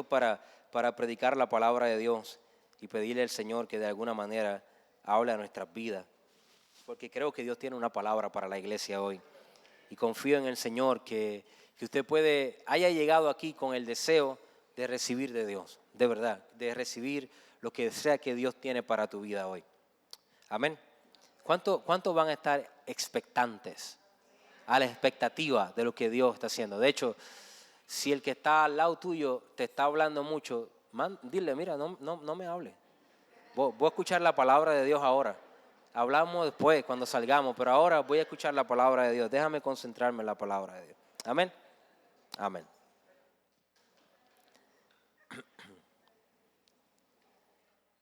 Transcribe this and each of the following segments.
dispuestos para predicar la palabra de Dios y pedirle al Señor que de alguna manera hable a nuestras vidas. Porque creo que Dios tiene una palabra para la iglesia hoy. Y confío en el Señor que usted haya llegado aquí con el deseo de recibir de Dios, de verdad, de recibir lo que sea que Dios tiene para tu vida hoy. Amén. ¿Cuántos van a estar expectantes, a la expectativa de lo que Dios está haciendo? De hecho, si el que está al lado tuyo te está hablando mucho, dile, mira, no me hable. Voy a escuchar la palabra de Dios ahora. Hablamos después, cuando salgamos, pero ahora voy a escuchar la palabra de Dios. Déjame concentrarme en la palabra de Dios. Amén. Amén.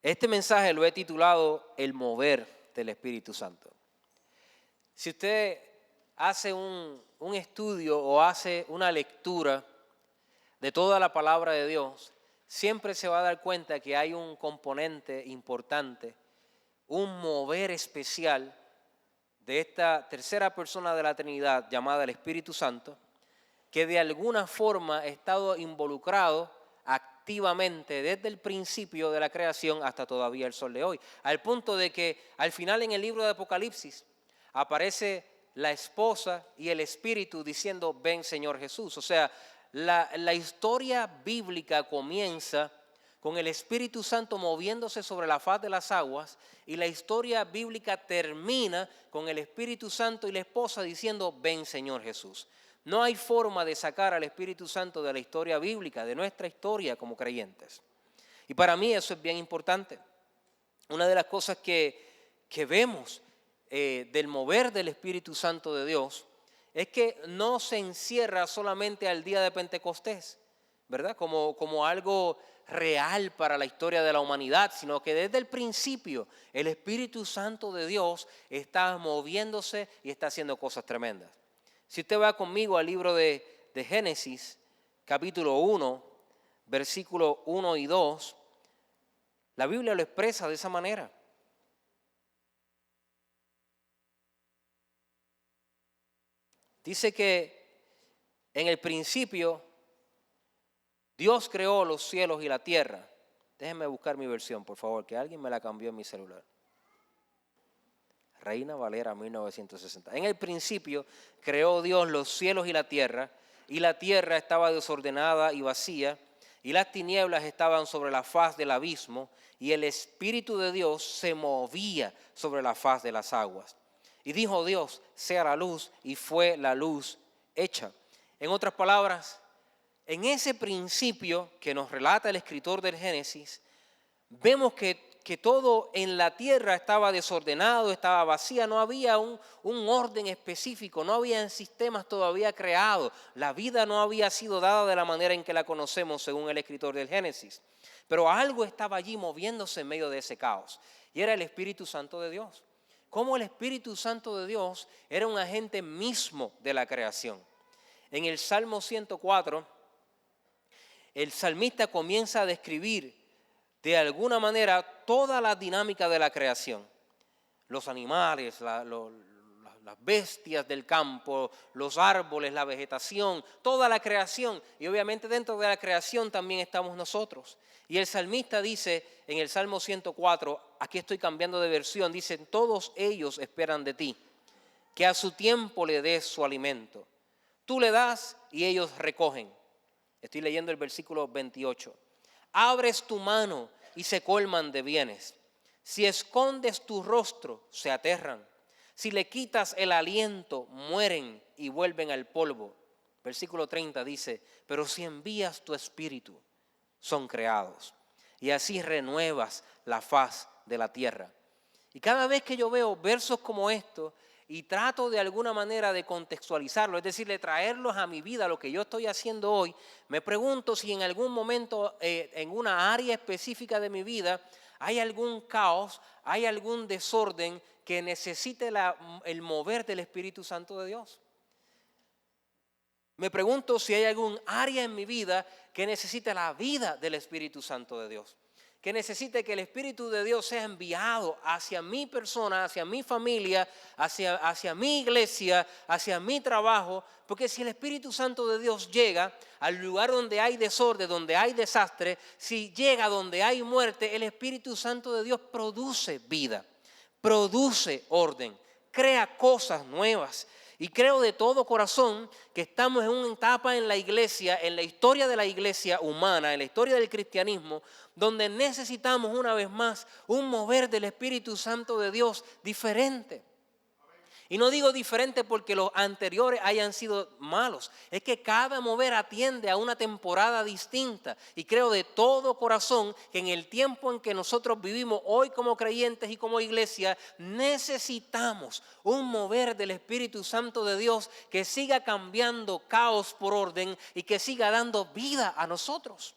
Este mensaje lo he titulado El mover del Espíritu Santo. Si usted hace un estudio o hace una lectura de toda la palabra de Dios, siempre se va a dar cuenta que hay un componente importante, un mover especial de esta tercera persona de la Trinidad llamada el Espíritu Santo, que de alguna forma ha estado involucrado activamente desde el principio de la creación hasta todavía el sol de hoy. Al punto de que al final en el libro de Apocalipsis aparece la esposa y el Espíritu diciendo, ven Señor Jesús. O sea, la historia bíblica comienza con el Espíritu Santo moviéndose sobre la faz de las aguas, y la historia bíblica termina con el Espíritu Santo y la esposa diciendo, ven Señor Jesús. No hay forma de sacar al Espíritu Santo de la historia bíblica, de nuestra historia como creyentes. Y para mí eso es bien importante. Una de las cosas que vemos del mover del Espíritu Santo de Dios es que no se encierra solamente al día de Pentecostés, ¿verdad? Como algo real para la historia de la humanidad, sino que desde el principio el Espíritu Santo de Dios está moviéndose y está haciendo cosas tremendas. Si usted va conmigo al libro de Génesis, capítulo 1, versículos 1 y 2, la Biblia lo expresa de esa manera. Dice que en el principio Dios creó los cielos y la tierra. Déjenme buscar mi versión, por favor, que alguien me la cambió en mi celular. Reina Valera 1960. En el principio creó Dios los cielos y la tierra estaba desordenada y vacía, y las tinieblas estaban sobre la faz del abismo, y el Espíritu de Dios se movía sobre la faz de las aguas. Y dijo Dios, sea la luz, y fue la luz hecha. En otras palabras, en ese principio que nos relata el escritor del Génesis, vemos que todo en la tierra estaba desordenado, estaba vacía, no había un orden específico, no había sistemas todavía creados, la vida no había sido dada de la manera en que la conocemos según el escritor del Génesis. Pero algo estaba allí moviéndose en medio de ese caos, y era el Espíritu Santo de Dios. Como el Espíritu Santo de Dios era un agente mismo de la creación. En el Salmo 104, el salmista comienza a describir de alguna manera toda la dinámica de la creación. Los animales, las bestias del campo, los árboles, la vegetación, toda la creación. Y obviamente dentro de la creación también estamos nosotros. Y el salmista dice en el Salmo 104, aquí estoy cambiando de versión, dice, todos ellos esperan de ti, que a su tiempo le des su alimento. Tú le das y ellos recogen. Estoy leyendo el versículo 28. Abres tu mano y se colman de bienes. Si escondes tu rostro, se aterran. Si le quitas el aliento, mueren y vuelven al polvo. Versículo 30 dice, pero si envías tu espíritu, son creados. Y así renuevas la faz de la tierra. Y cada vez que yo veo versos como estos, y trato de alguna manera de contextualizarlo, es decir, de traerlos a mi vida, lo que yo estoy haciendo hoy, me pregunto si en algún momento, en una área específica de mi vida, hay algún caos, hay algún desorden que necesite el mover del Espíritu Santo de Dios. Me pregunto si hay algún área en mi vida que necesite la vida del Espíritu Santo de Dios. que necesite que el Espíritu de Dios sea enviado hacia mi persona, hacia mi familia, hacia mi iglesia, hacia mi trabajo, porque si el Espíritu Santo de Dios llega al lugar donde hay desorden, donde hay desastre, si llega donde hay muerte, el Espíritu Santo de Dios produce vida, produce orden, crea cosas nuevas. Y creo de todo corazón que estamos en una etapa en la iglesia, en la historia de la iglesia humana, en la historia del cristianismo, donde necesitamos una vez más un mover del Espíritu Santo de Dios diferente. Y no digo diferente porque los anteriores hayan sido malos, es que cada mover atiende a una temporada distinta. Y creo de todo corazón que en el tiempo en que nosotros vivimos hoy como creyentes y como iglesia, necesitamos un mover del Espíritu Santo de Dios que siga cambiando caos por orden y que siga dando vida a nosotros.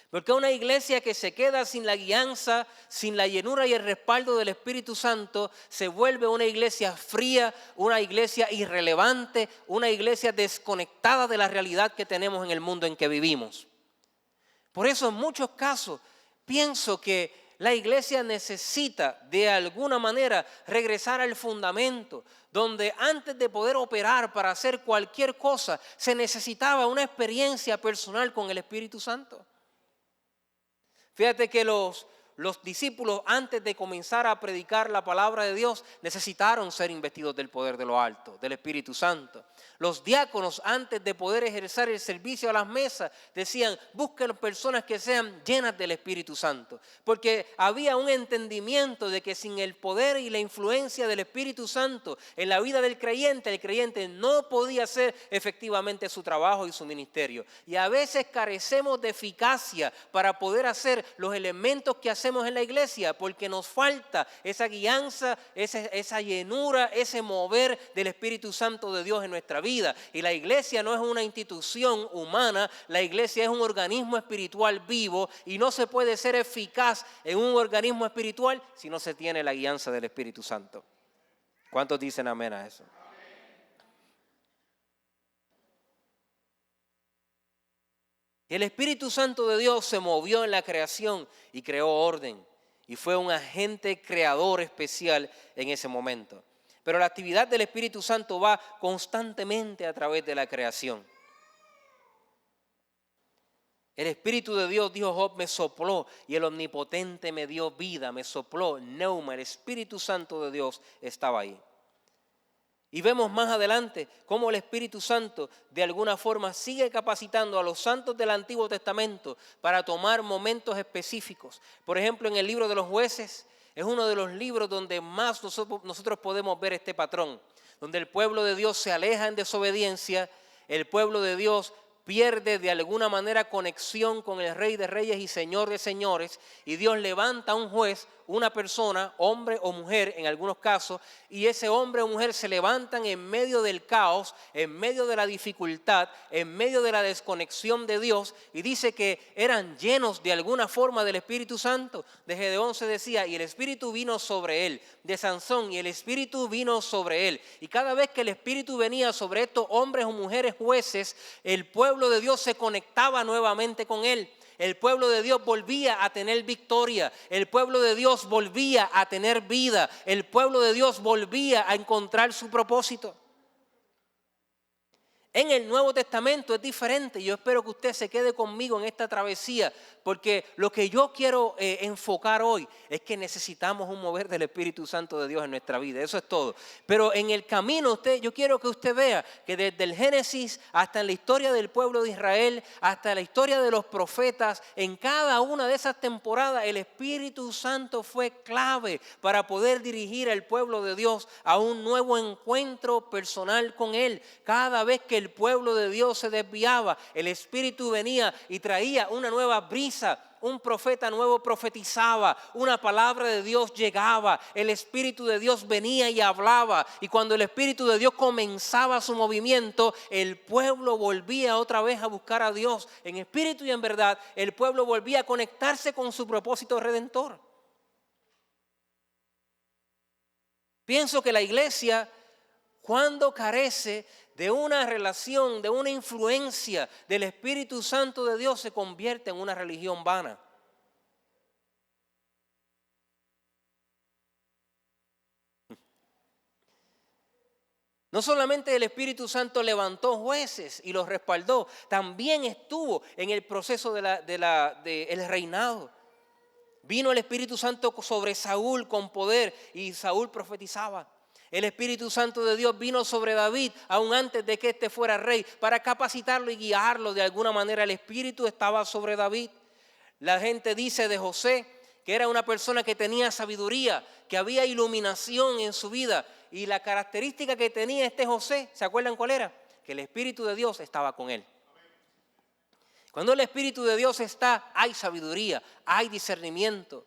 Porque una iglesia que se queda sin la guianza, sin la llenura y el respaldo del Espíritu Santo, se vuelve una iglesia fría, una iglesia irrelevante, una iglesia desconectada de la realidad que tenemos en el mundo en que vivimos. Por eso en muchos casos pienso que la iglesia necesita de alguna manera regresar al fundamento, donde antes de poder operar para hacer cualquier cosa, se necesitaba una experiencia personal con el Espíritu Santo. Fíjate que los discípulos antes de comenzar a predicar la palabra de Dios necesitaron ser investidos del poder de lo alto, del Espíritu Santo. Los diáconos antes de poder ejercer el servicio a las mesas decían, busquen personas que sean llenas del Espíritu Santo. Porque había un entendimiento de que sin el poder y la influencia del Espíritu Santo en la vida del creyente, el creyente no podía hacer efectivamente su trabajo y su ministerio. Y a veces carecemos de eficacia para poder hacer los elementos que hacemos en la iglesia, porque nos falta esa guianza, esa llenura, ese mover del Espíritu Santo de Dios en nuestra vida. Y la iglesia no es una institución humana, la iglesia es un organismo espiritual vivo y no se puede ser eficaz en un organismo espiritual si no se tiene la guianza del Espíritu Santo. ¿Cuántos dicen amén a eso? El Espíritu Santo de Dios se movió en la creación y creó orden. Y fue un agente creador especial en ese momento. Pero la actividad del Espíritu Santo va constantemente a través de la creación. El Espíritu de Dios, dijo Job, me sopló y el Omnipotente me dio vida, me sopló, neuma, el Espíritu Santo de Dios estaba ahí. Y vemos más adelante cómo el Espíritu Santo de alguna forma sigue capacitando a los santos del Antiguo Testamento para tomar momentos específicos. Por ejemplo, en el libro de los Jueces es uno de los libros donde más nosotros podemos ver este patrón, donde el pueblo de Dios se aleja en desobediencia, el pueblo de Dios pierde de alguna manera conexión con el Rey de Reyes y Señor de Señores, y Dios levanta a un juez, una persona, hombre o mujer en algunos casos, y ese hombre o mujer se levantan en medio del caos, en medio de la dificultad, en medio de la desconexión de Dios, y dice que eran llenos de alguna forma del Espíritu Santo. De Gedeón se decía, y el Espíritu vino sobre él. De Sansón, y el Espíritu vino sobre él. Y cada vez que el Espíritu venía sobre estos hombres o mujeres jueces, el pueblo de Dios se conectaba nuevamente con él. El pueblo de Dios volvía a tener victoria. El pueblo de Dios volvía a tener vida. El pueblo de Dios volvía a encontrar su propósito. En el Nuevo Testamento es diferente. Yo espero que usted se quede conmigo en esta travesía, porque lo que yo quiero enfocar hoy es que necesitamos un mover del Espíritu Santo de Dios en nuestra vida. Eso es todo. Pero en el camino yo quiero que usted vea que desde el Génesis hasta en la historia del pueblo de Israel, hasta la historia de los profetas, en cada una de esas temporadas el Espíritu Santo fue clave para poder dirigir al pueblo de Dios a un nuevo encuentro personal con Él. Cada vez que el pueblo de Dios se desviaba, el Espíritu venía y traía una nueva brisa. Un profeta nuevo profetizaba, una palabra de Dios llegaba, el Espíritu de Dios venía y hablaba, y cuando el Espíritu de Dios comenzaba su movimiento, el pueblo volvía otra vez a buscar a Dios en espíritu y en verdad. El pueblo volvía a conectarse con su propósito redentor. Pienso que la iglesia, cuando carece de una relación, de una influencia del Espíritu Santo de Dios, se convierte en una religión vana. No solamente el Espíritu Santo levantó jueces y los respaldó, también estuvo en el proceso del reinado. Vino el Espíritu Santo sobre Saúl con poder y Saúl profetizaba. El Espíritu Santo de Dios vino sobre David aún antes de que éste fuera rey para capacitarlo y guiarlo de alguna manera. El Espíritu estaba sobre David. La gente dice de José que era una persona que tenía sabiduría, que había iluminación en su vida. Y la característica que tenía este José, ¿se acuerdan cuál era? Que el Espíritu de Dios estaba con él. Cuando el Espíritu de Dios está, hay sabiduría, hay discernimiento.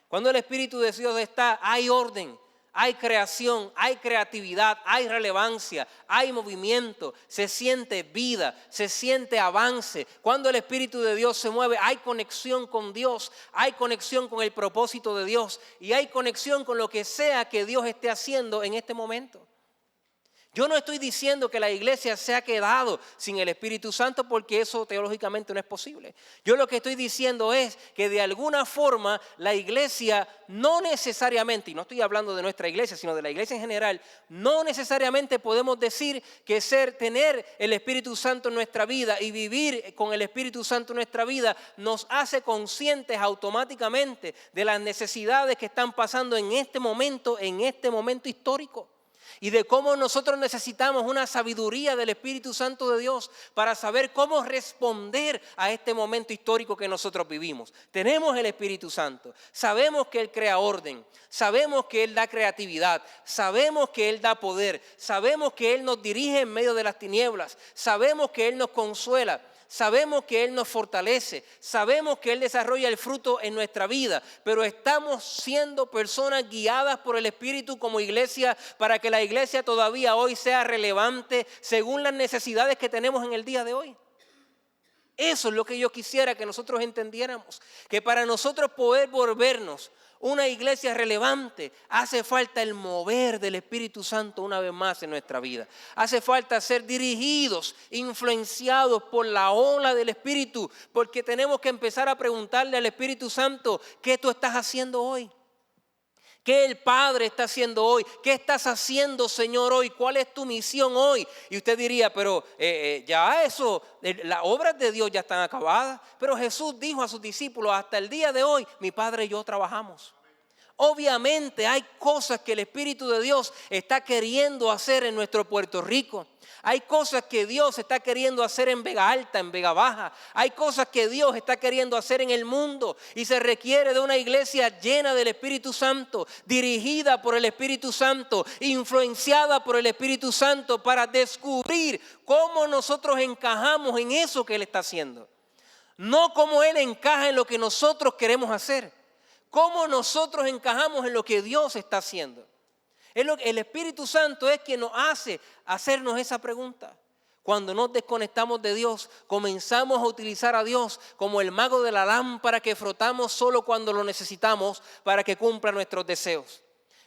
Cuando el Espíritu de Dios está, hay orden, hay creación, hay creatividad, hay relevancia, hay movimiento, se siente vida, se siente avance. Cuando el Espíritu de Dios se mueve, hay conexión con Dios, hay conexión con el propósito de Dios y hay conexión con lo que sea que Dios esté haciendo en este momento. Yo no estoy diciendo que la iglesia se ha quedado sin el Espíritu Santo porque eso teológicamente no es posible. Yo lo que estoy diciendo es que de alguna forma la iglesia no necesariamente, y no estoy hablando de nuestra iglesia, sino de la iglesia en general, no necesariamente podemos decir que tener el Espíritu Santo en nuestra vida y vivir con el Espíritu Santo en nuestra vida nos hace conscientes automáticamente de las necesidades que están pasando en este momento histórico. Y de cómo nosotros necesitamos una sabiduría del Espíritu Santo de Dios para saber cómo responder a este momento histórico que nosotros vivimos. Tenemos el Espíritu Santo, sabemos que Él crea orden, sabemos que Él da creatividad, sabemos que Él da poder, sabemos que Él nos dirige en medio de las tinieblas, sabemos que Él nos consuela. Sabemos que Él nos fortalece, sabemos que Él desarrolla el fruto en nuestra vida, pero estamos siendo personas guiadas por el Espíritu como iglesia para que la iglesia todavía hoy sea relevante según las necesidades que tenemos en el día de hoy. Eso es lo que yo quisiera que nosotros entendiéramos, que para nosotros poder volvernos una iglesia relevante, hace falta el mover del Espíritu Santo una vez más en nuestra vida. Hace falta ser dirigidos, influenciados por la ola del Espíritu, porque tenemos que empezar a preguntarle al Espíritu Santo, ¿qué tú estás haciendo hoy? ¿Qué el Padre está haciendo hoy? ¿Qué estás haciendo, Señor, hoy? ¿Cuál es tu misión hoy? Y usted diría, pero ya eso, las obras de Dios ya están acabadas. Pero Jesús dijo a sus discípulos, hasta el día de hoy, mi Padre y yo trabajamos. Obviamente hay cosas que el Espíritu de Dios está queriendo hacer en nuestro Puerto Rico. Hay cosas que Dios está queriendo hacer en Vega Alta, en Vega Baja. Hay cosas que Dios está queriendo hacer en el mundo. Y se requiere de una iglesia llena del Espíritu Santo, dirigida por el Espíritu Santo, influenciada por el Espíritu Santo para descubrir cómo nosotros encajamos en eso que Él está haciendo. No cómo Él encaja en lo que nosotros queremos hacer. Cómo nosotros encajamos en lo que Dios está haciendo. El Espíritu Santo es quien nos hace hacernos esa pregunta. Cuando nos desconectamos de Dios, comenzamos a utilizar a Dios como el mago de la lámpara que frotamos solo cuando lo necesitamos para que cumpla nuestros deseos.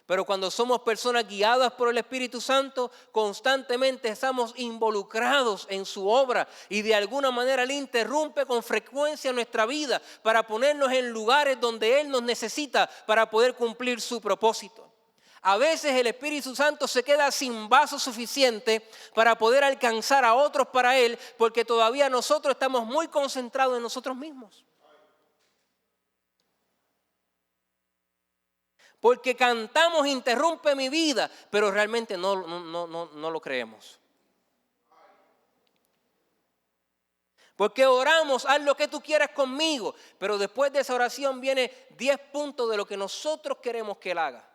Pero cuando somos personas guiadas por el Espíritu Santo, constantemente estamos involucrados en su obra y de alguna manera Él interrumpe con frecuencia nuestra vida para ponernos en lugares donde Él nos necesita para poder cumplir su propósito. A veces el Espíritu Santo se queda sin vaso suficiente para poder alcanzar a otros para Él, porque todavía nosotros estamos muy concentrados en nosotros mismos. Porque cantamos interrumpe mi vida, pero realmente no lo creemos. Porque oramos, haz lo que tú quieras conmigo, pero después de esa oración viene 10 puntos de lo que nosotros queremos que Él haga.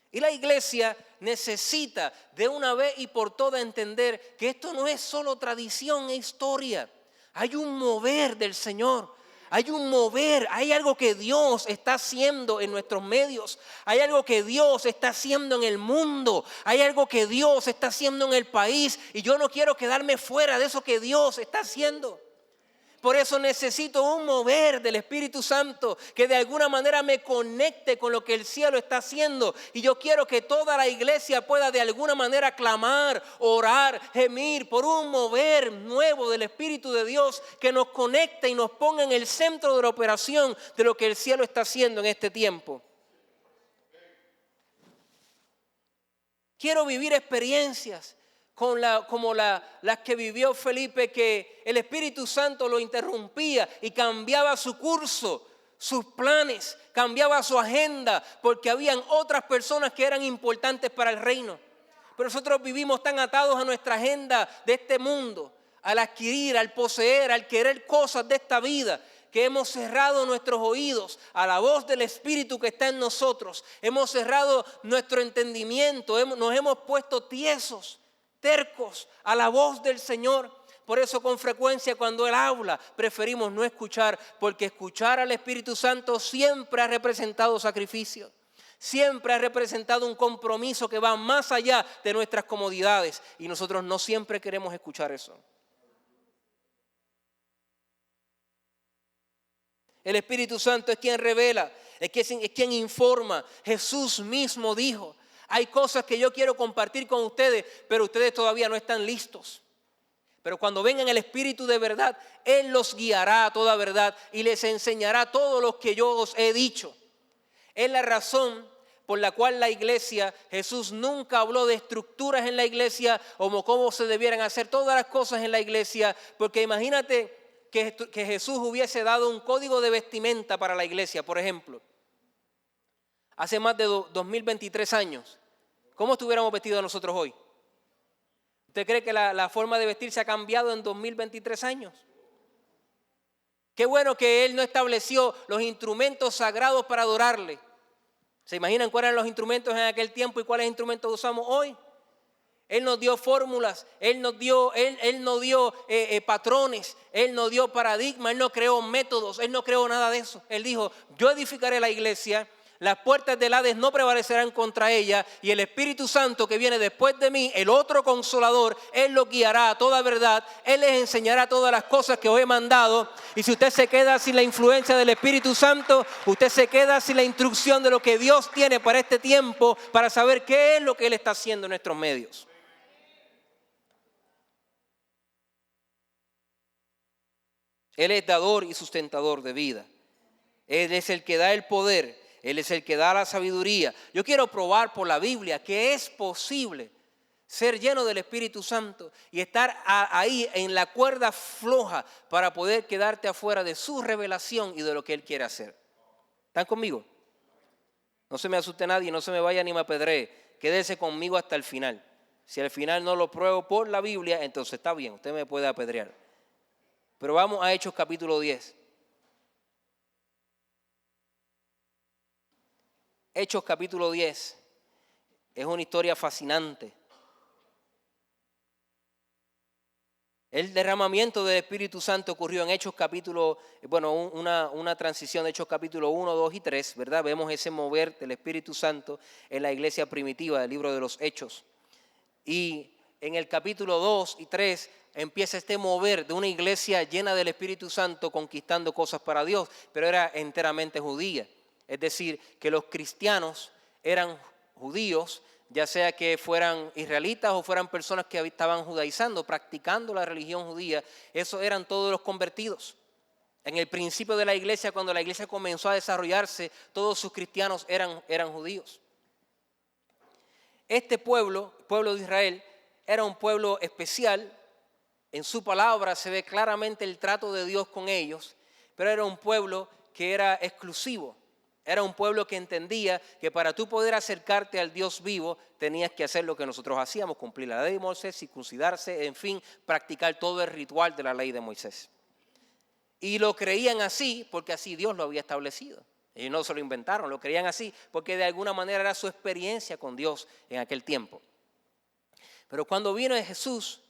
Y la iglesia necesita de una vez y por todas entender que esto no es solo tradición e historia. Hay un mover del Señor. Hay un mover, hay algo que Dios está haciendo en nuestros medios. Hay algo que Dios está haciendo en el mundo. Hay algo que Dios está haciendo en el país. Y yo no quiero quedarme fuera de eso que Dios está haciendo. Por eso necesito un mover del Espíritu Santo que de alguna manera me conecte con lo que el cielo está haciendo. Y yo quiero que toda la iglesia pueda de alguna manera clamar, orar, gemir por un mover nuevo del Espíritu de Dios que nos conecte y nos ponga en el centro de la operación de lo que el cielo está haciendo en este tiempo. Quiero vivir experiencias como las que vivió Felipe, que el Espíritu Santo lo interrumpía y cambiaba su curso, sus planes, cambiaba su agenda, porque habían otras personas que eran importantes para el reino. Pero nosotros vivimos tan atados a nuestra agenda de este mundo, al adquirir, al poseer, al querer cosas de esta vida, que hemos cerrado nuestros oídos a la voz del Espíritu que está en nosotros. Hemos cerrado nuestro entendimiento, nos hemos puesto tiesos, tercos a la voz del Señor. Por eso con frecuencia cuando Él habla preferimos no escuchar, porque escuchar al Espíritu Santo siempre ha representado sacrificio. Siempre ha representado un compromiso que va más allá de nuestras comodidades, y nosotros no siempre queremos escuchar eso. El Espíritu Santo es quien revela, es quien informa. Jesús mismo dijo: hay cosas que yo quiero compartir con ustedes, pero ustedes todavía no están listos. Pero cuando vengan el Espíritu de verdad, Él los guiará a toda verdad y les enseñará todo lo que yo os he dicho. Es la razón por la cual la iglesia, Jesús nunca habló de estructuras en la iglesia o cómo se debieran hacer todas las cosas en la iglesia, porque imagínate que Jesús hubiese dado un código de vestimenta para la iglesia, por ejemplo. Hace más de 2023 años, ¿cómo estuviéramos vestidos nosotros hoy? ¿Usted cree que la forma de vestir se ha cambiado en 2023 años? Qué bueno que Él no estableció los instrumentos sagrados para adorarle. ¿Se imaginan cuáles eran los instrumentos en aquel tiempo y cuáles instrumentos usamos hoy? Él nos dio fórmulas, Él nos dio patrones, Él nos dio paradigmas, Él no creó métodos, Él no creó nada de eso. Él dijo: yo edificaré la iglesia, las puertas del Hades no prevalecerán contra ella, y el Espíritu Santo que viene después de mí, el otro Consolador, Él lo guiará a toda verdad, Él les enseñará todas las cosas que os he mandado. Y si usted se queda sin la influencia del Espíritu Santo, usted se queda sin la instrucción de lo que Dios tiene para este tiempo, para saber qué es lo que Él está haciendo en nuestros medios. Él es dador y sustentador de vida. Él es el que da el poder. Él es el que da la sabiduría. Yo quiero probar por la Biblia que es posible ser lleno del Espíritu Santo y estar ahí en la cuerda floja para poder quedarte afuera de su revelación y de lo que Él quiere hacer. ¿Están conmigo? No se me asuste nadie, no se me vaya ni me apedree. Quédese conmigo hasta el final. Si al final no lo pruebo por la Biblia, entonces está bien, usted me puede apedrear. Pero vamos a Hechos capítulo 10. Hechos capítulo 10 es una historia fascinante. El derramamiento del Espíritu Santo ocurrió en Hechos capítulo, una transición de Hechos capítulo 1, 2 y 3, ¿verdad? Vemos ese mover del Espíritu Santo en la iglesia primitiva del libro de los Hechos. Y en el capítulo 2 y 3 empieza este mover de una iglesia llena del Espíritu Santo conquistando cosas para Dios, pero era enteramente judía. Es decir, que los cristianos eran judíos, ya sea que fueran israelitas o fueran personas que estaban judaizando, practicando la religión judía. Esos eran todos los convertidos. En el principio de la iglesia, cuando la iglesia comenzó a desarrollarse, todos sus cristianos eran judíos. Este pueblo de Israel, era un pueblo especial. En su palabra se ve claramente el trato de Dios con ellos, pero era un pueblo que era exclusivo. Era un pueblo que entendía que para tú poder acercarte al Dios vivo, tenías que hacer lo que nosotros hacíamos, cumplir la ley de Moisés, circuncidarse, en fin, practicar todo el ritual de la ley de Moisés. Y lo creían así porque así Dios lo había establecido. Ellos no se lo inventaron, lo creían así porque de alguna manera era su experiencia con Dios en aquel tiempo. Pero cuando vino Jesús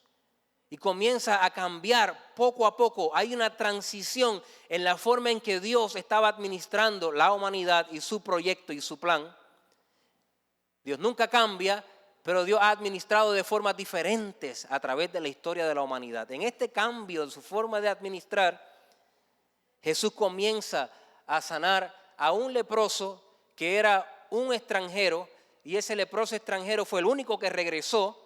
y comienza a cambiar poco a poco, hay una transición en la forma en que Dios estaba administrando la humanidad y su proyecto y su plan. Dios nunca cambia, pero Dios ha administrado de formas diferentes a través de la historia de la humanidad. En este cambio de su forma de administrar, Jesús comienza a sanar a un leproso que era un extranjero, y ese leproso extranjero fue el único que regresó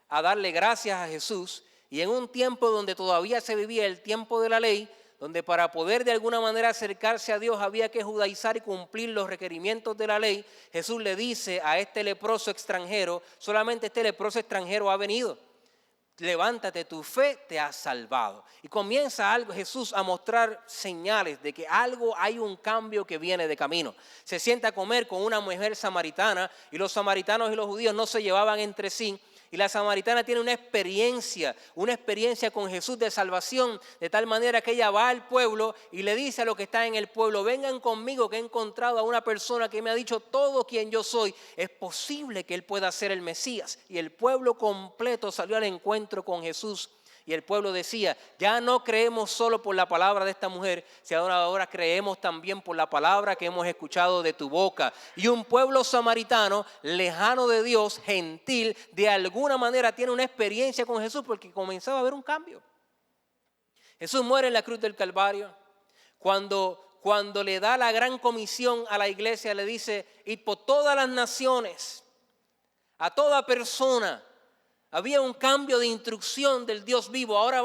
a darle gracias a Jesús. Y en un tiempo donde todavía se vivía el tiempo de la ley, donde para poder de alguna manera acercarse a Dios había que judaizar y cumplir los requerimientos de la ley, Jesús le dice a este leproso extranjero, solamente este leproso extranjero ha venido. Levántate, tu fe te ha salvado. Y comienza Jesús a mostrar señales de que hay un cambio que viene de camino. Se sienta a comer con una mujer samaritana y los samaritanos y los judíos no se llevaban entre sí. Y la samaritana tiene una experiencia con Jesús de salvación, de tal manera que ella va al pueblo y le dice a los que están en el pueblo, vengan conmigo que he encontrado a una persona que me ha dicho todo quien yo soy. Es posible que él pueda ser el Mesías. Y el pueblo completo salió al encuentro con Jesús. Y el pueblo decía, ya no creemos solo por la palabra de esta mujer, sino ahora creemos también por la palabra que hemos escuchado de tu boca. Y un pueblo samaritano, lejano de Dios, gentil, de alguna manera tiene una experiencia con Jesús porque comenzaba a haber un cambio. Jesús muere en la cruz del Calvario. Cuando le da la gran comisión a la iglesia, le dice, id por todas las naciones, a toda persona. Había un cambio de instrucción del Dios vivo. Ahora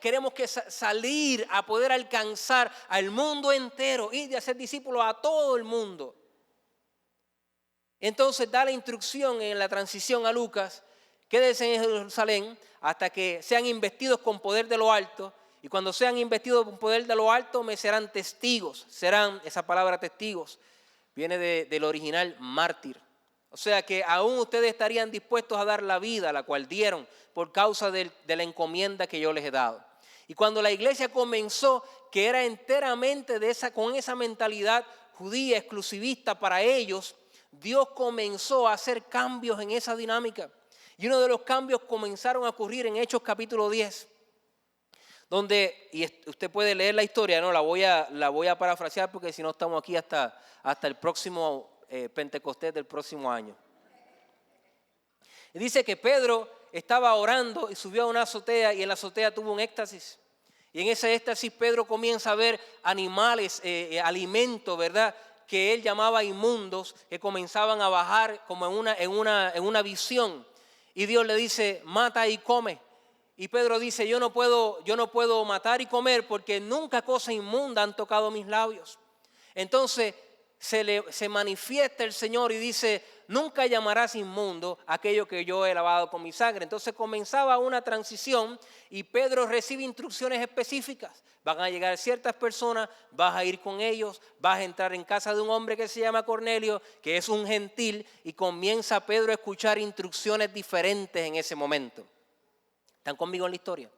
queremos salir a poder alcanzar al mundo entero y de hacer discípulos a todo el mundo. Entonces da la instrucción en la transición a Lucas, quédense en Jerusalén hasta que sean investidos con poder de lo alto. Y cuando sean investidos con poder de lo alto me serán testigos. Esa palabra testigos viene del original mártir. O sea que aún ustedes estarían dispuestos a dar la vida, la cual dieron por causa de la encomienda que yo les he dado. Y cuando la iglesia comenzó, que era enteramente con esa mentalidad judía exclusivista para ellos, Dios comenzó a hacer cambios en esa dinámica. Y uno de los cambios comenzaron a ocurrir en Hechos capítulo 10, donde, y usted puede leer la historia, no la voy a parafrasear porque si no estamos aquí hasta el próximo Pentecostés del próximo año. Y dice que Pedro estaba orando y subió a una azotea y en la azotea tuvo un éxtasis. Y en ese éxtasis Pedro comienza a ver animales, alimentos, ¿verdad?, que él llamaba inmundos, que comenzaban a bajar como en una visión. Y Dios le dice, mata y come. Y Pedro dice, yo no puedo matar y comer porque nunca cosa inmunda han tocado mis labios. Entonces se manifiesta el Señor y dice, nunca llamarás inmundo aquello que yo he lavado con mi sangre. Entonces comenzaba una transición y Pedro recibe instrucciones específicas. Van a llegar ciertas personas, vas a ir con ellos, vas a entrar en casa de un hombre que se llama Cornelio, que es un gentil, y comienza Pedro a escuchar instrucciones diferentes en ese momento. ¿Están conmigo en la historia?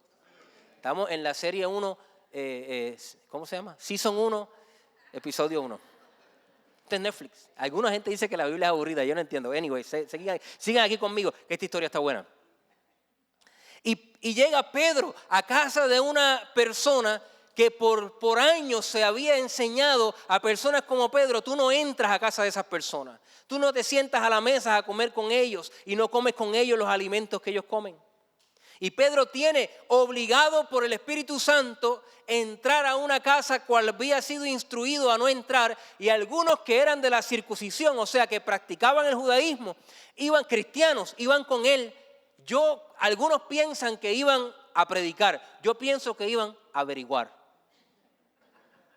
Estamos en la serie 1, ¿cómo se llama? Season 1, episodio 1. Esto es Netflix. Alguna gente dice que la Biblia es aburrida, yo no entiendo. Anyway, sigan aquí conmigo, que esta historia está buena. Y llega Pedro a casa de una persona que por años se había enseñado a personas como Pedro, tú no entras a casa de esas personas. Tú no te sientas a la mesa a comer con ellos y no comes con ellos los alimentos que ellos comen. Y Pedro tiene obligado por el Espíritu Santo entrar a una casa cual había sido instruido a no entrar, y algunos que eran de la circuncisión, o sea que practicaban el judaísmo, cristianos, iban con él. Algunos piensan que iban a predicar, yo pienso que iban a averiguar.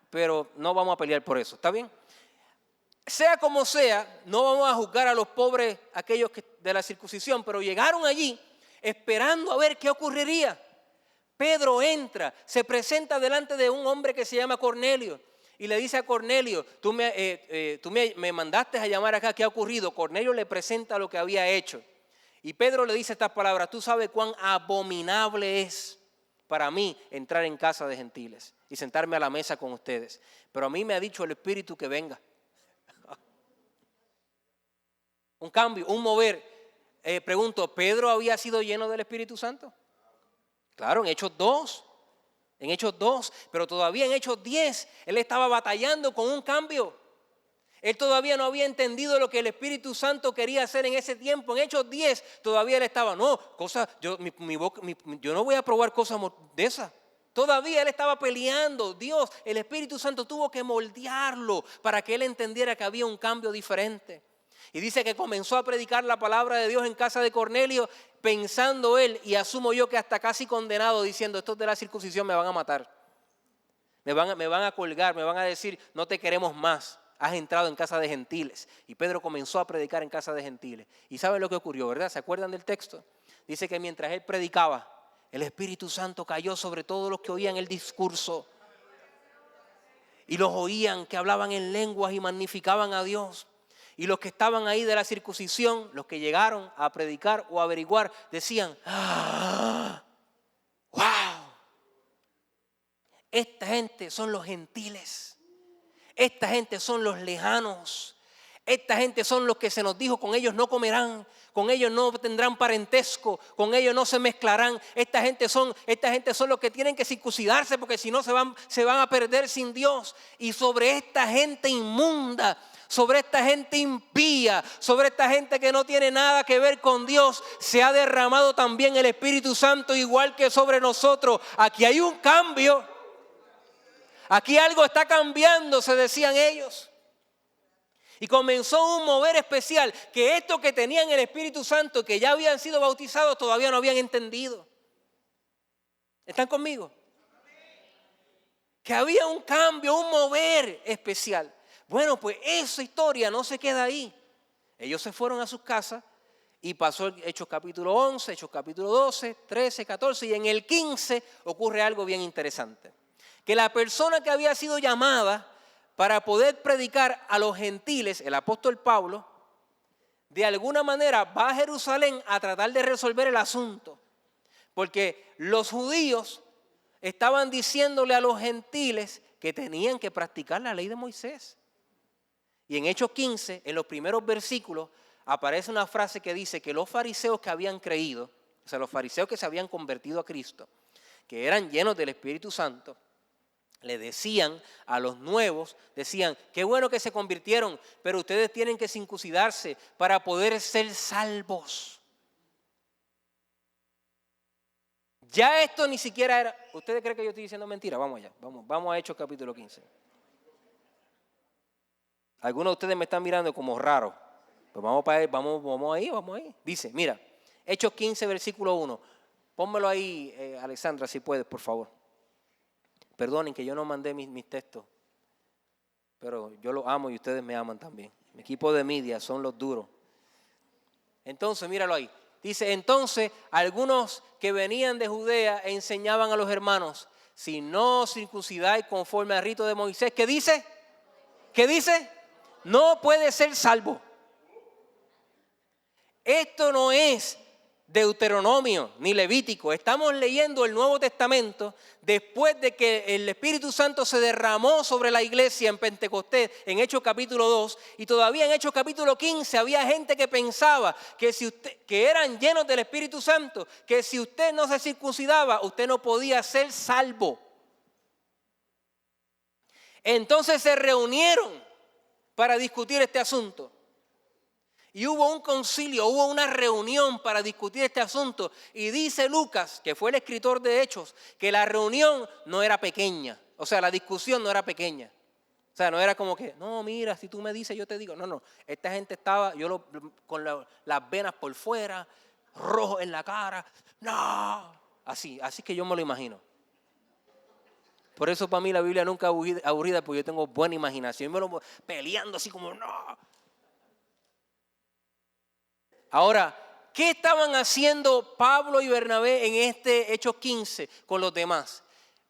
Pero no vamos a pelear por eso, ¿está bien? Sea como sea, no vamos a juzgar a los pobres, aquellos de la circuncisión, pero llegaron allí esperando a ver qué ocurriría. Pedro entra, se presenta delante de un hombre que se llama Cornelio y le dice a Cornelio, tú me mandaste a llamar acá, ¿qué ha ocurrido? Cornelio le presenta lo que había hecho y Pedro le dice estas palabras, tú sabes cuán abominable es para mí entrar en casa de gentiles y sentarme a la mesa con ustedes, pero a mí me ha dicho el Espíritu que venga. Un cambio, un mover. Pregunto, ¿Pedro había sido lleno del Espíritu Santo? Claro, en Hechos 2, pero todavía en Hechos 10, él estaba batallando con un cambio. Él todavía no había entendido lo que el Espíritu Santo quería hacer en ese tiempo. En Hechos 10 todavía él estaba, yo no voy a probar cosas de esas. Todavía él estaba peleando. El Espíritu Santo tuvo que moldearlo para que él entendiera que había un cambio diferente. Y dice que comenzó a predicar la palabra de Dios en casa de Cornelio, pensando él, y asumo yo que hasta casi condenado, diciendo, estos de la circuncisión me van a matar. Me van a colgar, me van a decir, no te queremos más. Has entrado en casa de gentiles. Y Pedro comenzó a predicar en casa de gentiles. ¿Y saben lo que ocurrió, verdad? ¿Se acuerdan del texto? Dice que mientras él predicaba, el Espíritu Santo cayó sobre todos los que oían el discurso. Y los oían que hablaban en lenguas y magnificaban a Dios. Y los que estaban ahí de la circuncisión, los que llegaron a predicar o a averiguar, decían, ¡ah! ¡Wow! Esta gente son los gentiles. Esta gente son los lejanos. Esta gente son los que se nos dijo, con ellos no comerán, con ellos no tendrán parentesco, con ellos no se mezclarán. Esta gente son los que tienen que circuncidarse porque si no se van a perder sin Dios. Y sobre esta gente inmunda, sobre esta gente impía, sobre esta gente que no tiene nada que ver con Dios, se ha derramado también el Espíritu Santo igual que sobre nosotros. Aquí hay un cambio. Aquí algo está cambiando, se decían ellos. Y comenzó un mover especial que estos que tenían el Espíritu Santo, que ya habían sido bautizados, todavía no habían entendido. ¿Están conmigo? Que había un cambio, un mover especial. Bueno, pues esa historia no se queda ahí. Ellos se fueron a sus casas y pasó Hechos capítulo 11, Hechos capítulo 12, 13, 14 y en el 15 ocurre algo bien interesante. Que la persona que había sido llamada para poder predicar a los gentiles, el apóstol Pablo, de alguna manera va a Jerusalén a tratar de resolver el asunto. Porque los judíos estaban diciéndole a los gentiles que tenían que practicar la ley de Moisés. Y en Hechos 15, en los primeros versículos, aparece una frase que dice que los fariseos que habían creído, o sea, los fariseos que se habían convertido a Cristo, que eran llenos del Espíritu Santo, le decían a los nuevos, decían, qué bueno que se convirtieron, pero ustedes tienen que circuncidarse para poder ser salvos. Ya esto ni siquiera era, ¿ustedes creen que yo estoy diciendo mentira? Vamos allá, vamos a Hechos capítulo 15. Algunos de ustedes me están mirando como raro. Pues vamos ahí. Dice, mira, Hechos 15, versículo 1. Pónmelo ahí, Alexandra, si puedes, por favor. Perdonen que yo no mandé mis textos, pero yo los amo y ustedes me aman también. Mi equipo de media son los duros. Entonces, míralo ahí. Dice, entonces, algunos que venían de Judea enseñaban a los hermanos, si no circuncidáis conforme al rito de Moisés, ¿qué dice? ¿Qué dice? No puede ser salvo. Esto no es Deuteronomio ni Levítico. Estamos leyendo el Nuevo Testamento después de que el Espíritu Santo se derramó sobre la iglesia en Pentecostés, en Hechos capítulo 2, y todavía en Hechos capítulo 15 había gente que pensaba que eran llenos del Espíritu Santo, que si usted no se circuncidaba, usted no podía ser salvo. Entonces se reunieron para discutir este asunto. Y hubo un concilio, hubo una reunión para discutir este asunto. Y dice Lucas, que fue el escritor de Hechos, que la reunión no era pequeña. O sea, la discusión no era pequeña. O sea, no era como que, no, mira, si tú me dices, yo te digo. No. Esta gente estaba, con las venas por fuera, rojo en la cara. No. Así que yo me lo imagino. Por eso para mí la Biblia nunca es aburrida, porque yo tengo buena imaginación. Me lo peleando así como, no. Ahora, ¿qué estaban haciendo Pablo y Bernabé en este Hechos 15 con los demás?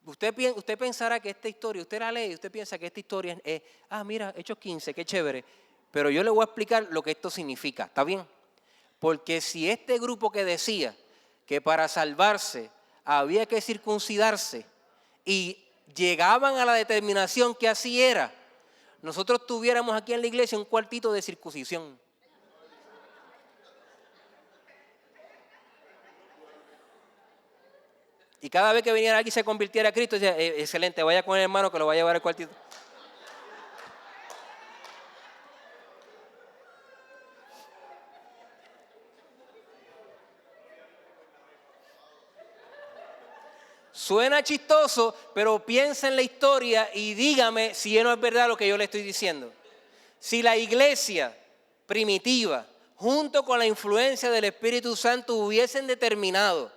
Usted pensará que esta historia, usted la lee y usted piensa que esta historia es, mira, Hechos 15, qué chévere. Pero yo le voy a explicar lo que esto significa, ¿está bien? Porque si este grupo que decía que para salvarse había que circuncidarse y llegaban a la determinación que así era, nosotros tuviéramos aquí en la iglesia un cuartito de circuncisión. Y cada vez que viniera alguien y se convirtiera a Cristo, decía, excelente, vaya con el hermano que lo va a llevar al cuartito. Suena chistoso, pero piensa en la historia y dígame si no es verdad lo que yo le estoy diciendo. Si la iglesia primitiva, junto con la influencia del Espíritu Santo, hubiesen determinado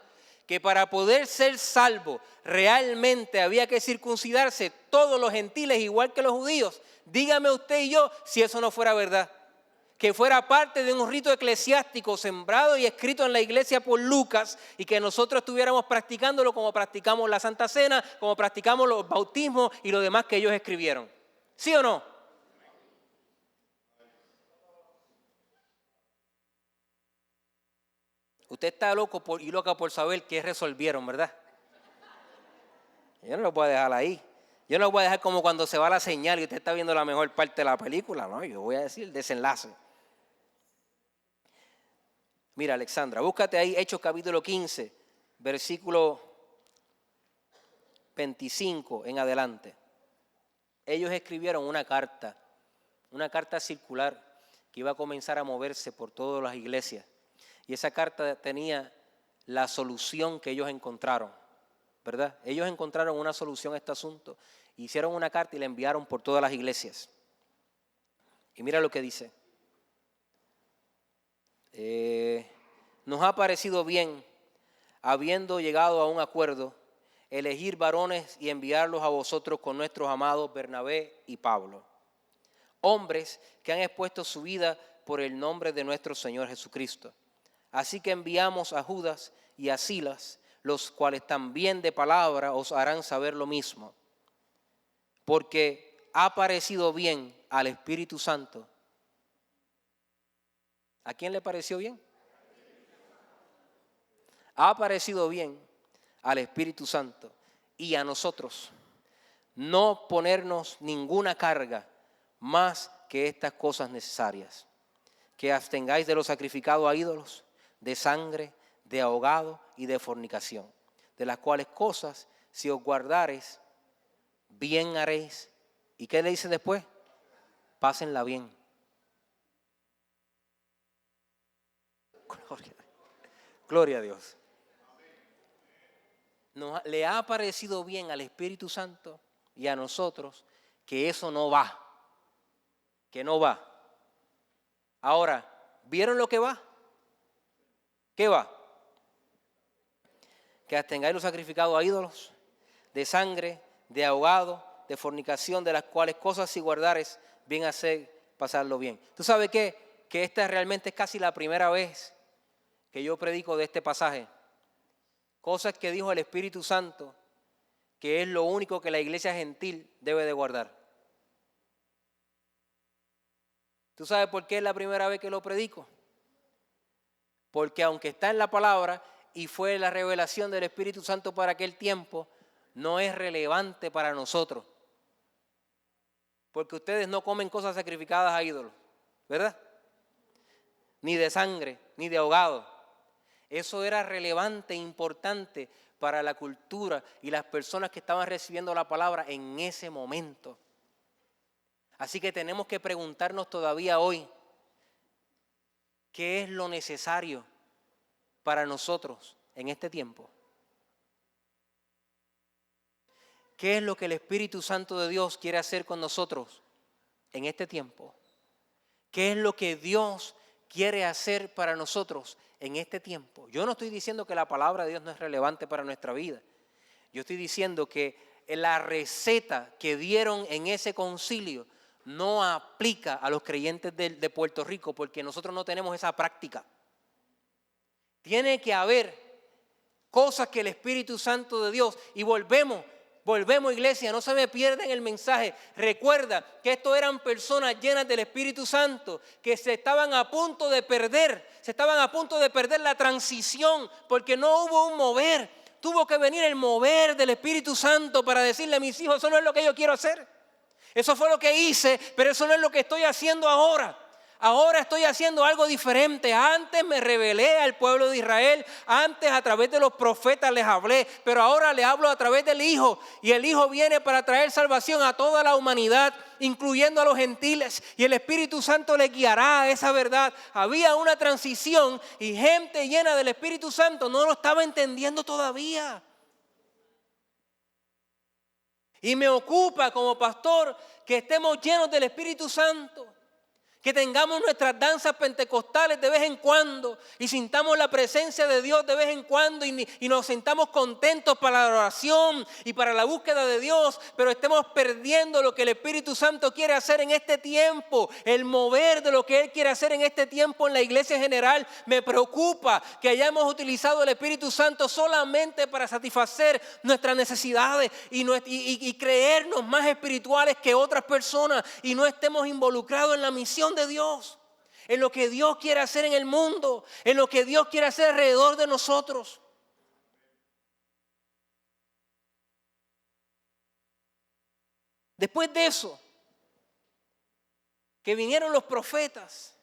que para poder ser salvo realmente había que circuncidarse todos los gentiles igual que los judíos. Dígame usted y yo si eso no fuera verdad. Que fuera parte de un rito eclesiástico sembrado y escrito en la iglesia por Lucas y que nosotros estuviéramos practicándolo como practicamos la Santa Cena, como practicamos los bautismos y lo demás que ellos escribieron. ¿Sí o no? Usted está loco y loca por saber qué resolvieron, ¿verdad? Yo no lo voy a dejar ahí. Yo no lo voy a dejar como cuando se va la señal y usted está viendo la mejor parte de la película. No, yo voy a decir el desenlace. Mira, Alexandra, búscate ahí Hechos capítulo 15, versículo 25 en adelante. Ellos escribieron una carta circular que iba a comenzar a moverse por todas las iglesias. Y esa carta tenía la solución que ellos encontraron, ¿verdad? Ellos encontraron una solución a este asunto. Hicieron una carta y la enviaron por todas las iglesias. Y mira lo que dice. Nos ha parecido bien, habiendo llegado a un acuerdo, elegir varones y enviarlos a vosotros con nuestros amados Bernabé y Pablo, hombres que han expuesto su vida por el nombre de nuestro Señor Jesucristo. Así que enviamos a Judas y a Silas, los cuales también de palabra os harán saber lo mismo, porque ha parecido bien al Espíritu Santo. ¿A quién le pareció bien? Ha parecido bien al Espíritu Santo y a nosotros no ponernos ninguna carga más que estas cosas necesarias, que abstengáis de lo sacrificado a ídolos, de sangre, de ahogado y de fornicación, de las cuales cosas si os guardareis, bien haréis. ¿Y qué le dice después? Pásenla bien. Gloria a Dios. Le ha parecido bien al Espíritu Santo y a nosotros que eso no va. Que no va. Ahora, ¿vieron lo que va? ¿Qué va? Que abstengáis los sacrificados a ídolos, de sangre, de ahogado, de fornicación, de las cuales cosas si guardares, bien hacer pasarlo bien. ¿Tú sabes qué? Que esta realmente es casi la primera vez que yo predico de este pasaje. Cosas que dijo el Espíritu Santo, que es lo único que la iglesia gentil debe de guardar. ¿Tú sabes por qué es la primera vez que lo predico? Porque aunque está en la palabra y fue la revelación del Espíritu Santo para aquel tiempo, no es relevante para nosotros. Porque ustedes no comen cosas sacrificadas a ídolos, ¿verdad? Ni de sangre, ni de ahogado. Eso era relevante e importante para la cultura y las personas que estaban recibiendo la palabra en ese momento. Así que tenemos que preguntarnos todavía hoy, ¿qué es lo necesario para nosotros en este tiempo? ¿Qué es lo que el Espíritu Santo de Dios quiere hacer con nosotros en este tiempo? ¿Qué es lo que Dios quiere hacer para nosotros en este tiempo? Yo no estoy diciendo que la palabra de Dios no es relevante para nuestra vida. Yo estoy diciendo que la receta que dieron en ese concilio no aplica a los creyentes de Puerto Rico porque nosotros no tenemos esa práctica. Tiene que haber cosas que el Espíritu Santo de Dios, y volvemos iglesia, no se me pierdan el mensaje. Recuerda que estos eran personas llenas del Espíritu Santo que se estaban a punto de perder la transición porque no hubo un mover. Tuvo que venir el mover del Espíritu Santo para decirle a mis hijos, eso no es lo que yo quiero hacer. Eso fue lo que hice, pero eso no es lo que estoy haciendo ahora. Ahora estoy haciendo algo diferente. Antes me revelé al pueblo de Israel. Antes a través de los profetas les hablé. Pero ahora le hablo a través del Hijo. Y el Hijo viene para traer salvación a toda la humanidad, incluyendo a los gentiles. Y el Espíritu Santo le guiará a esa verdad. Había una transición y gente llena del Espíritu Santo no lo estaba entendiendo todavía. Y me ocupa como pastor que estemos llenos del Espíritu Santo. Que tengamos nuestras danzas pentecostales de vez en cuando y sintamos la presencia de Dios de vez en cuando y nos sintamos contentos para la oración y para la búsqueda de Dios, pero estemos perdiendo lo que el Espíritu Santo quiere hacer en este tiempo, el mover de lo que Él quiere hacer en este tiempo en la iglesia general. Me preocupa que hayamos utilizado el Espíritu Santo solamente para satisfacer nuestras necesidades y creernos más espirituales que otras personas y no estemos involucrados en la misión de Dios, en lo que Dios quiere hacer en el mundo, en lo que Dios quiere hacer alrededor de nosotros. Después de eso, que vinieron los profetas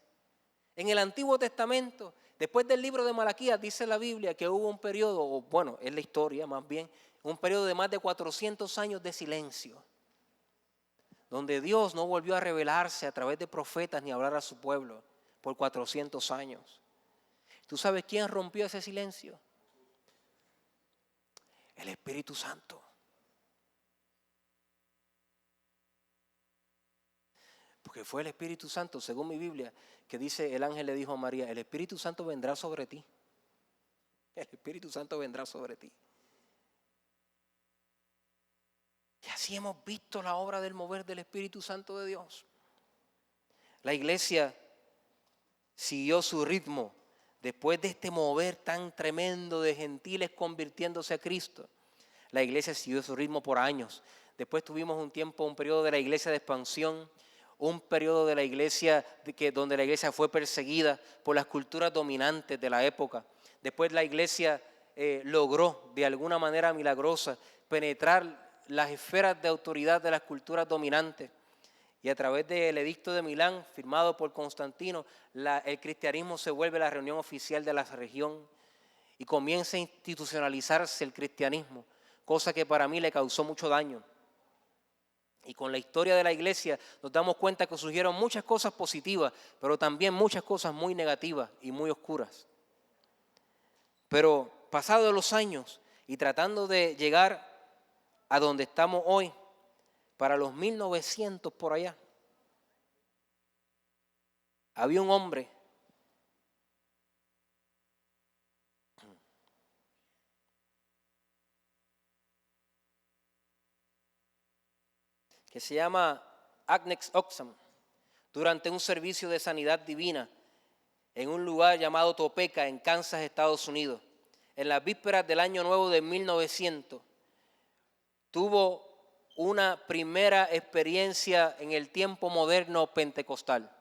en el Antiguo Testamento, después del libro de Malaquías, dice la Biblia que hubo un periodo, o bueno, es la historia más bien, un periodo de más de 400 años de silencio, donde Dios no volvió a revelarse a través de profetas ni a hablar a su pueblo por 400 años. ¿Tú sabes quién rompió ese silencio? El Espíritu Santo. Porque fue el Espíritu Santo, según mi Biblia, que dice, el ángel le dijo a María, el Espíritu Santo vendrá sobre ti. El Espíritu Santo vendrá sobre ti. Y así hemos visto la obra del mover del Espíritu Santo de Dios. La iglesia siguió su ritmo después de este mover tan tremendo de gentiles convirtiéndose a Cristo. La iglesia siguió su ritmo por años. Después tuvimos un periodo de la iglesia de expansión, un periodo de la iglesia donde la iglesia fue perseguida por las culturas dominantes de la época. Después la iglesia logró de alguna manera milagrosa penetrar las esferas de autoridad de las culturas dominantes. Y a través del edicto de Milán, firmado por Constantino, el cristianismo se vuelve la reunión oficial de la región y comienza a institucionalizarse el cristianismo, cosa que para mí le causó mucho daño. Y con la historia de la iglesia nos damos cuenta que surgieron muchas cosas positivas, pero también muchas cosas muy negativas y muy oscuras. Pero pasados los años y tratando de llegar a donde estamos hoy, para los 1900 por allá, había un hombre que se llama Agnes Oxam, durante un servicio de sanidad divina en un lugar llamado Topeka, en Kansas, Estados Unidos, en las vísperas del año nuevo de 1900, tuvo una primera experiencia en el tiempo moderno pentecostal.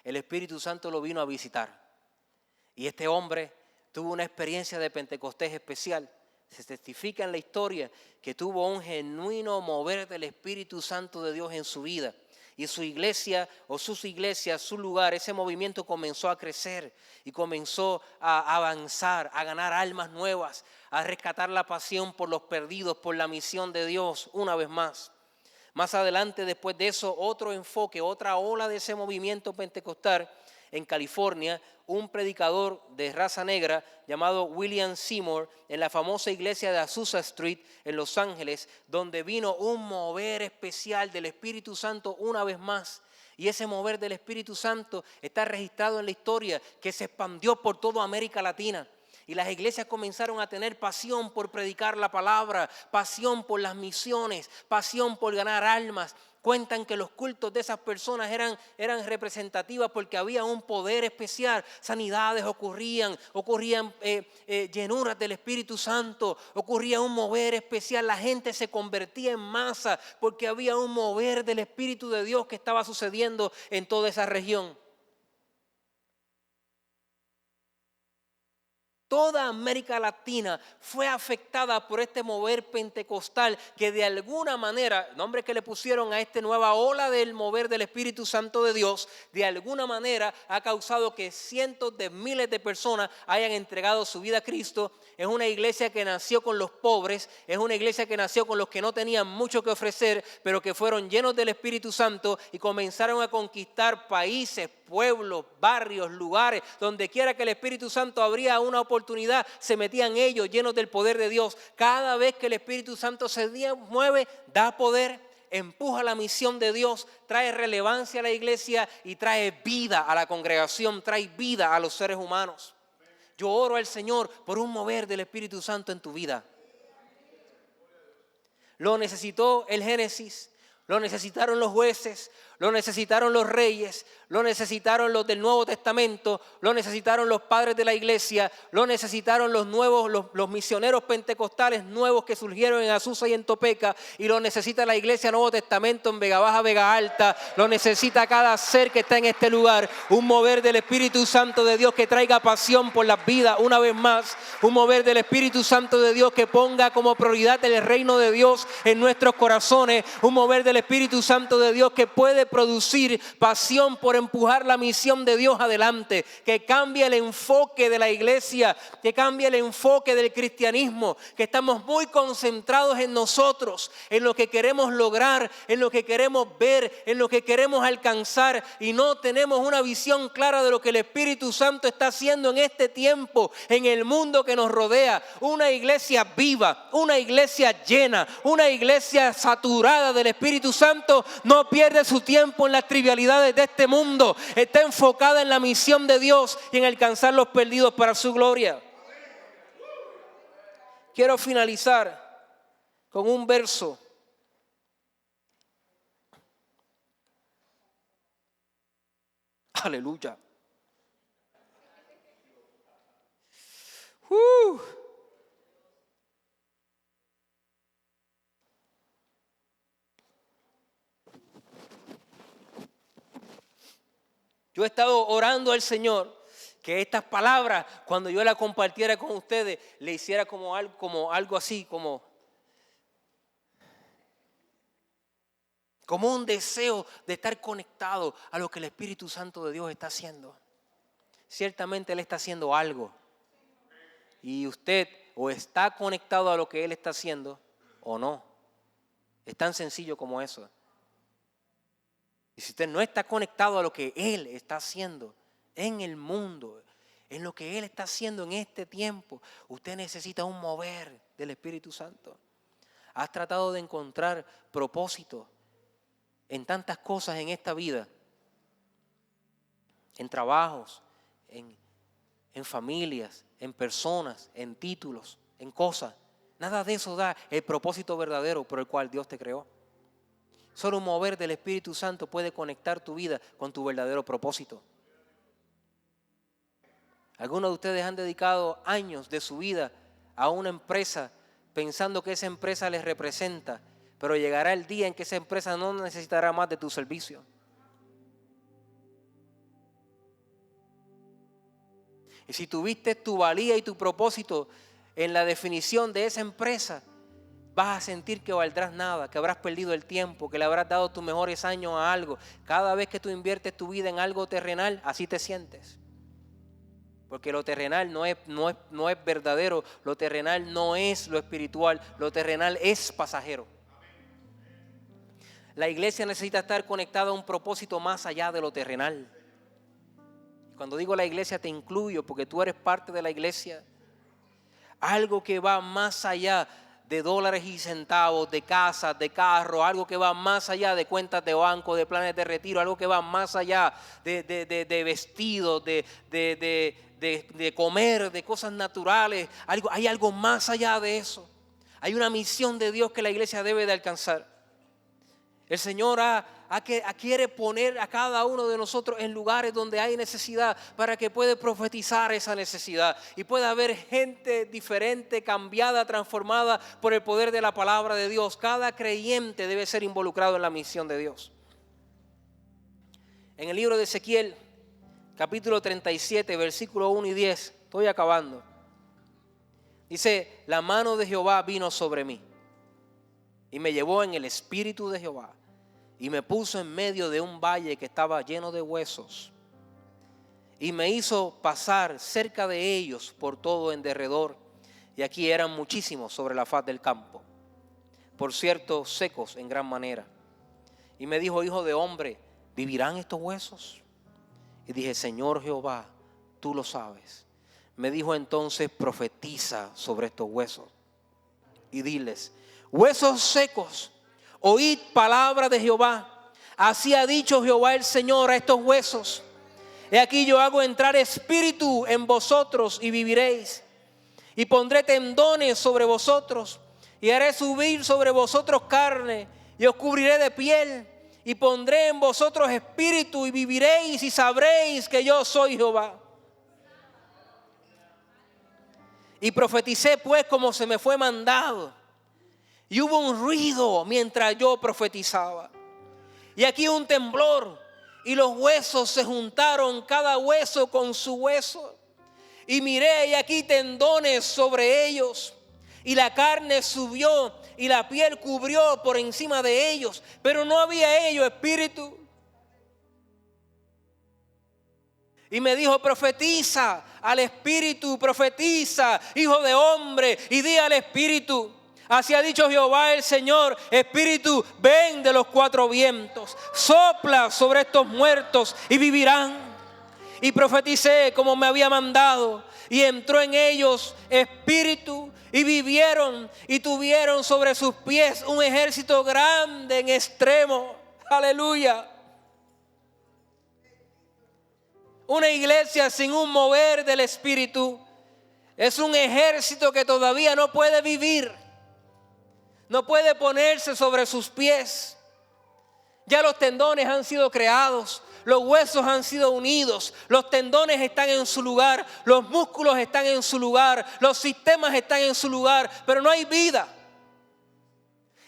El Espíritu Santo lo vino a visitar. Y este hombre tuvo una experiencia de Pentecostés especial. Se testifica en la historia que tuvo un genuino mover del Espíritu Santo de Dios en su vida. Y su iglesia o sus iglesias, su lugar, ese movimiento comenzó a crecer y comenzó a avanzar, a ganar almas nuevas, a rescatar la pasión por los perdidos, por la misión de Dios una vez más. Más adelante, después de eso, otro enfoque, otra ola de ese movimiento pentecostal en California, un predicador de raza negra llamado William Seymour en la famosa iglesia de Azusa Street en Los Ángeles, donde vino un mover especial del Espíritu Santo una vez más. Y ese mover del Espíritu Santo está registrado en la historia, que se expandió por toda América Latina. Y las iglesias comenzaron a tener pasión por predicar la palabra, pasión por las misiones, pasión por ganar almas. Cuentan que los cultos de esas personas eran representativas porque había un poder especial. Sanidades ocurrían llenuras del Espíritu Santo, ocurría un mover especial. La gente se convertía en masa porque había un mover del Espíritu de Dios que estaba sucediendo en toda esa región. Toda América Latina fue afectada por este mover pentecostal que de alguna manera, nombre que le pusieron a esta nueva ola del mover del Espíritu Santo de Dios, de alguna manera ha causado que cientos de miles de personas hayan entregado su vida a Cristo. Es una iglesia que nació con los pobres, es una iglesia que nació con los que no tenían mucho que ofrecer, pero que fueron llenos del Espíritu Santo y comenzaron a conquistar países, pueblos, barrios, lugares, donde quiera que el Espíritu Santo abría una oportunidad, se metían ellos llenos del poder de Dios. Cada vez que el Espíritu Santo se mueve, da poder. empuja la misión de Dios, trae relevancia a la iglesia y trae vida a la congregación, trae vida a los seres humanos. Yo oro al Señor por un mover del Espíritu Santo en tu vida. Lo necesitó el Génesis, lo necesitaron los jueces, lo necesitaron los reyes, lo necesitaron los del Nuevo Testamento, lo necesitaron los padres de la iglesia, lo necesitaron los misioneros pentecostales nuevos que surgieron en Azusa y en Topeka, y lo necesita la iglesia Nuevo Testamento en Vega Baja, Vega Alta, lo necesita cada ser que está en este lugar. Un mover del Espíritu Santo de Dios que traiga pasión por las vidas una vez más, un mover del Espíritu Santo de Dios que ponga como prioridad el reino de Dios en nuestros corazones, un mover del Espíritu Santo de Dios que puede producir pasión por empujar la misión de Dios adelante, que cambie el enfoque de la iglesia, que cambie el enfoque del cristianismo, que estamos muy concentrados en nosotros, en lo que queremos lograr, en lo que queremos ver, en lo que queremos alcanzar, y no tenemos una visión clara de lo que el Espíritu Santo está haciendo en este tiempo, en el mundo que nos rodea. Una iglesia viva, una iglesia llena, una iglesia saturada del Espíritu Santo no pierde su tiempo en las trivialidades de este mundo, está enfocada en la misión de Dios y en alcanzar los perdidos para su gloria. Quiero finalizar con un verso. Aleluya. Yo he estado orando al Señor que estas palabras, cuando yo las compartiera con ustedes, le hiciera como algo así, como un deseo de estar conectado a lo que el Espíritu Santo de Dios está haciendo. Ciertamente Él está haciendo algo. Y usted o está conectado a lo que Él está haciendo o no. Es tan sencillo como eso. Y si usted no está conectado a lo que Él está haciendo en el mundo, en lo que Él está haciendo en este tiempo, usted necesita un mover del Espíritu Santo. Has tratado de encontrar propósito en tantas cosas en esta vida, en trabajos, en familias, en personas, en títulos, en cosas. Nada de eso da el propósito verdadero por el cual Dios te creó. Solo un mover del Espíritu Santo puede conectar tu vida con tu verdadero propósito. Algunos de ustedes han dedicado años de su vida a una empresa pensando que esa empresa les representa, pero llegará el día en que esa empresa no necesitará más de tu servicio. Y si tuviste tu valía y tu propósito en la definición de esa empresa, vas a sentir que valdrás nada, que habrás perdido el tiempo, que le habrás dado tus mejores años a algo. Cada vez que tú inviertes tu vida en algo terrenal, así te sientes. Porque lo terrenal no es verdadero, lo terrenal no es lo espiritual, lo terrenal es pasajero. La iglesia necesita estar conectada a un propósito más allá de lo terrenal. Cuando digo la iglesia te incluyo porque tú eres parte de la iglesia. Algo que va más allá de dólares y centavos, de casas, de carros, algo que va más allá de cuentas de banco, de planes de retiro, algo que va más allá de vestidos, de comer, de cosas naturales. Hay algo más allá de eso. Hay una misión de Dios que la iglesia debe de alcanzar. El Señor quiere poner a cada uno de nosotros en lugares donde hay necesidad para que pueda profetizar esa necesidad y pueda haber gente diferente, cambiada, transformada por el poder de la palabra de Dios. Cada creyente debe ser involucrado en la misión de Dios. En el libro de Ezequiel, capítulo 37, versículo 1 y 10, estoy acabando. Dice, la mano de Jehová vino sobre mí y me llevó en el espíritu de Jehová y me puso en medio de un valle que estaba lleno de huesos y me hizo pasar cerca de ellos por todo en derredor, y aquí eran muchísimos sobre la faz del campo, por cierto secos en gran manera. Y me dijo, hijo de hombre, ¿vivirán estos huesos? Y dije, Señor Jehová, tú lo sabes. Me dijo entonces, profetiza sobre estos huesos y diles, huesos secos, Oíd palabra de Jehová. Así ha dicho Jehová el Señor a estos huesos. He aquí yo hago entrar espíritu en vosotros y viviréis. Y pondré tendones sobre vosotros y haré subir sobre vosotros carne y os cubriré de piel. Y pondré en vosotros espíritu y viviréis y sabréis que yo soy Jehová. Y profeticé pues como se me fue mandado. Y hubo un ruido mientras yo profetizaba. Y aquí un temblor. Y los huesos se juntaron, cada hueso con su hueso. Y miré, y aquí tendones sobre ellos. Y la carne subió, y la piel cubrió por encima de ellos. Pero no había en ellos espíritu. Y me dijo, profetiza al espíritu, profetiza, hijo de hombre, y di al espíritu. Así ha dicho Jehová el Señor, espíritu, ven de los cuatro vientos, sopla sobre estos muertos y vivirán. Y profeticé como me había mandado, y entró en ellos espíritu, y vivieron, y tuvieron sobre sus pies un ejército grande en extremo. Aleluya. Una iglesia sin un mover del espíritu es un ejército que todavía no puede vivir. No puede ponerse sobre sus pies. Ya los tendones han sido creados, los huesos han sido unidos, los tendones están en su lugar, los músculos están en su lugar, los sistemas están en su lugar, pero no hay vida.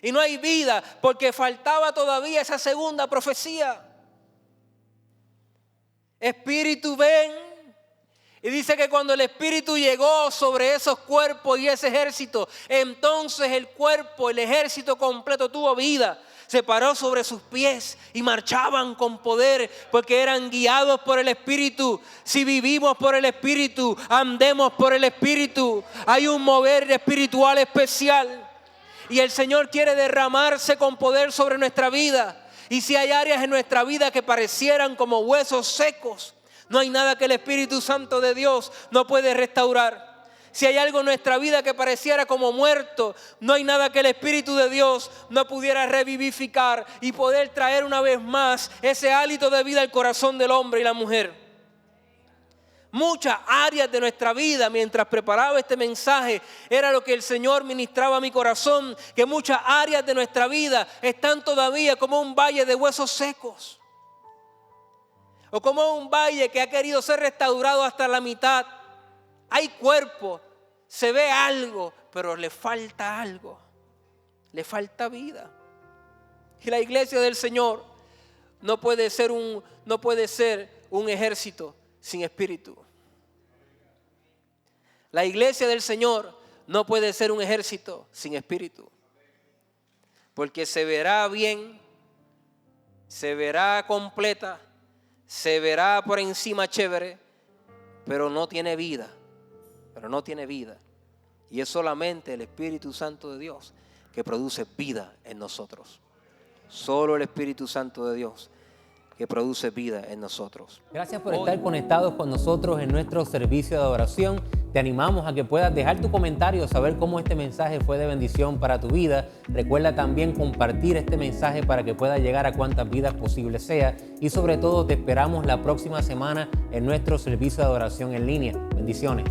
Y no hay vida porque faltaba todavía esa segunda profecía. Espíritu, ven. Y dice que cuando el Espíritu llegó sobre esos cuerpos y ese ejército, entonces el cuerpo, el ejército completo tuvo vida. Se paró sobre sus pies y marchaban con poder porque eran guiados por el Espíritu. Si vivimos por el Espíritu, andemos por el Espíritu. Hay un mover espiritual especial. Y el Señor quiere derramarse con poder sobre nuestra vida. Y si hay áreas en nuestra vida que parecieran como huesos secos, no hay nada que el Espíritu Santo de Dios no puede restaurar. Si hay algo en nuestra vida que pareciera como muerto, no hay nada que el Espíritu de Dios no pudiera revivificar y poder traer una vez más ese hálito de vida al corazón del hombre y la mujer. Muchas áreas de nuestra vida, mientras preparaba este mensaje, era lo que el Señor ministraba a mi corazón, que muchas áreas de nuestra vida están todavía como un valle de huesos secos. O como un valle que ha querido ser restaurado hasta la mitad. Hay cuerpo, se ve algo, pero le falta algo. Le falta vida. Y la iglesia del Señor no puede ser un ejército sin espíritu. La iglesia del Señor no puede ser un ejército sin espíritu. Porque se verá bien, se verá completa, se verá por encima chévere, pero no tiene vida. Y es solamente el Espíritu Santo de Dios que produce vida en nosotros. Solo el Espíritu Santo de Dios que produce vida en nosotros. Gracias por estar conectados con nosotros en nuestro servicio de adoración. Te animamos a que puedas dejar tu comentario, saber cómo este mensaje fue de bendición para tu vida. Recuerda también compartir este mensaje para que pueda llegar a cuantas vidas posible sea. Y sobre todo te esperamos la próxima semana en nuestro servicio de adoración en línea. Bendiciones.